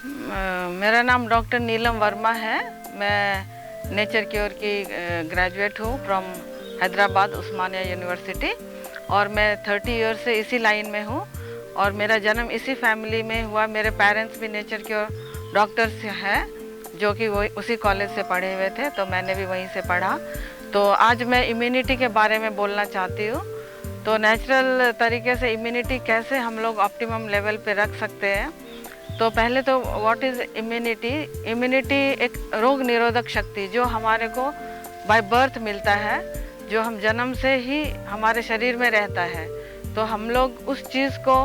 मेरा नाम डॉक्टर नीलम वर्मा है। मैं नेचर क्योर की ग्रेजुएट हूँ फ्रॉम हैदराबाद उस्मानिया यूनिवर्सिटी, और मैं 30 ईयर से इसी लाइन में हूँ और मेरा जन्म इसी फैमिली में हुआ। मेरे पेरेंट्स भी नेचर क्योर डॉक्टर्स हैं जो कि वो उसी कॉलेज से पढ़े हुए थे, तो मैंने भी वहीं से पढ़ा। तो आज मैं इम्यूनिटी के बारे में बोलना चाहती हूँ। तो नेचुरल तरीके से इम्यूनिटी कैसे हम लोग ऑप्टिमम लेवल पे रख सकते हैं। तो पहले तो व्हाट इज़ इम्यूनिटी। इम्यूनिटी एक रोग निरोधक शक्ति जो हमारे को बाय बर्थ मिलता है, जो हम जन्म से ही हमारे शरीर में रहता है। तो हम लोग उस चीज़ को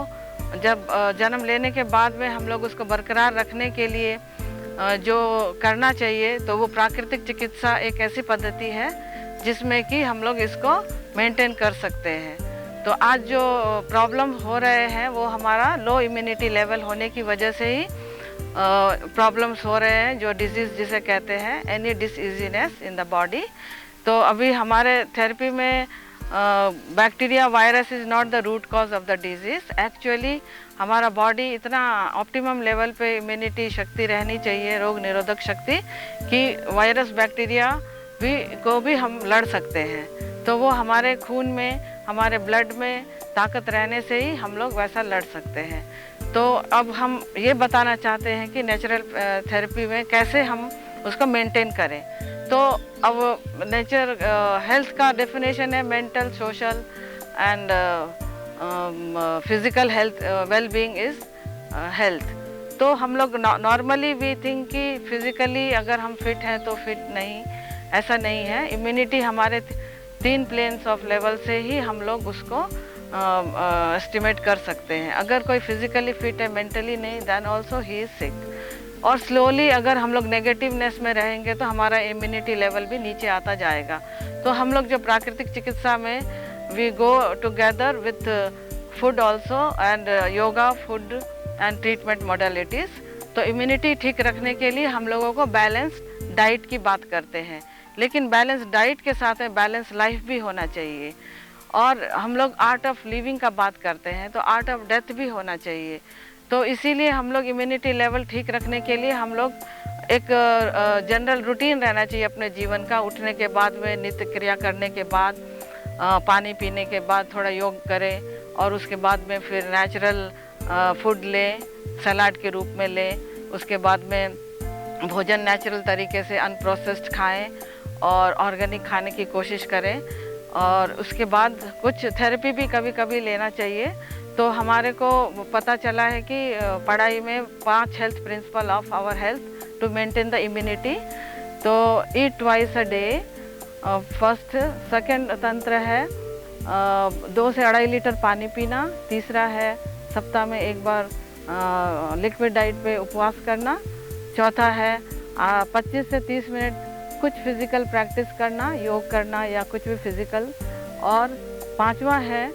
जब जन्म लेने के बाद में हम लोग उसको बरकरार रखने के लिए जो करना चाहिए, तो वो प्राकृतिक चिकित्सा एक ऐसी पद्धति है जिसमें कि हम लोग इसको मेंटेन कर सकते हैं। तो आज जो प्रॉब्लम हो रहे हैं वो हमारा लो इम्यूनिटी लेवल होने की वजह से ही प्रॉब्लम्स हो रहे हैं, जो डिजीज़ जिसे कहते हैं any diseasiness in the body. तो अभी हमारे थेरेपी में bacteria virus is not the root cause of the disease. Actually हमारा बॉडी इतना ऑप्टिमम लेवल पे इम्यूनिटी शक्ति रहनी चाहिए, रोग निरोधक शक्ति, कि वायरस बैक्टीरिया को भी हम लड़ सकते हैं। तो वो हमारे खून में, हमारे ब्लड में ताकत रहने से ही हम लोग वैसा लड़ सकते हैं। तो अब हम ये बताना चाहते हैं कि नेचुरल थेरेपी में कैसे हम उसको मेंटेन करें। तो अब नेचर हेल्थ का डेफिनेशन है mental, social and physical health. Well being is health. तो हम लोग नॉर्मली वी थिंक कि फिजिकली अगर हम फिट हैं तो फिट नहीं, ऐसा नहीं है। इम्यूनिटी हमारे 3 प्लेन्स ऑफ लेवल से ही हम लोग उसको एस्टिमेट कर सकते हैं। अगर कोई फिजिकली फिट है, मेंटली नहीं, देन ऑल्सो ही इज़ सिक। और स्लोली अगर हम लोग नेगेटिवनेस में रहेंगे तो हमारा इम्यूनिटी लेवल भी नीचे आता जाएगा। तो हम लोग जो प्राकृतिक चिकित्सा में we go together with food also and yoga, food and treatment modalities. तो इम्यूनिटी ठीक रखने के लिए हम लोगों को बैलेंस डाइट की बात करते हैं, लेकिन बैलेंस डाइट के साथ में बैलेंस लाइफ भी होना चाहिए। और हम लोग आर्ट ऑफ लिविंग का बात करते हैं, तो आर्ट ऑफ डेथ भी होना चाहिए। तो इसीलिए हम लोग इम्यूनिटी लेवल ठीक रखने के लिए हम लोग एक जनरल रूटीन रहना चाहिए अपने जीवन का। उठने के बाद में, नित्य क्रिया करने के बाद, पानी पीने के बाद थोड़ा योग करें, और उसके बाद में फिर नेचुरल फूड लें, सलाद के रूप में लें। उसके बाद में भोजन नेचुरल तरीके से अनप्रोसेस्ड खाएं और ऑर्गेनिक खाने की कोशिश करें। और उसके बाद कुछ थेरेपी भी कभी कभी लेना चाहिए। तो हमारे को पता चला है कि पढ़ाई में 5 health principle of our health to maintain the immunity. तो eat twice a day first. Second तंत्र है 2 से 2.5 लीटर पानी पीना। तीसरा है सप्ताह में 1 बार लिक्विड डाइट पे उपवास करना। चौथा है 25 से 30 मिनट कुछ फिज़िकल प्रैक्टिस करना, योग करना या कुछ भी फिज़िकल। और 5वां है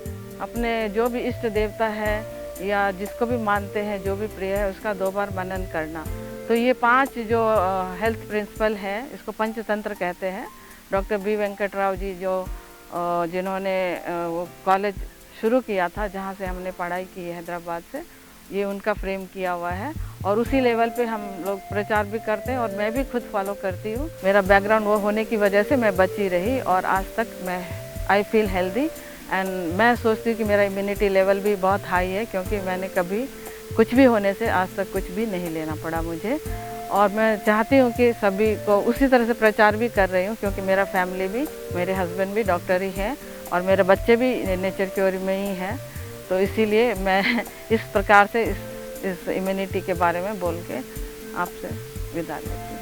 अपने जो भी इष्ट देवता है या जिसको भी मानते हैं, जो भी प्रिय है, उसका 2 बार मनन करना। तो ये 5 जो हेल्थ प्रिंसिपल है, इसको पंचतंत्र कहते हैं। डॉक्टर बी वेंकटराव जी जो जिन्होंने वो कॉलेज शुरू किया था जहाँ से हमने पढ़ाई की है हैदराबाद से, ये उनका फ्रेम किया हुआ है। और उसी लेवल पे हम लोग प्रचार भी करते हैं और मैं भी खुद फॉलो करती हूँ। मेरा बैकग्राउंड वो होने की वजह से मैं बची रही और आज तक मैं आई फील हेल्दी। एंड मैं सोचती हूँ कि मेरा इम्यूनिटी लेवल भी बहुत हाई है, क्योंकि मैंने कभी कुछ भी होने से आज तक कुछ भी नहीं लेना पड़ा मुझे। और मैं चाहती हूँ कि सभी को उसी तरह से प्रचार भी कर रही हूँ, क्योंकि मेरा फैमिली भी, मेरे हस्बैंड भी डॉक्टर ही हैं और मेरे बच्चे भी नेचर क्योर में ही हैं। तो इसीलिए मैं इस प्रकार से इस इम्यूनिटी के बारे में बोल के आपसे विदा लेती हूँ।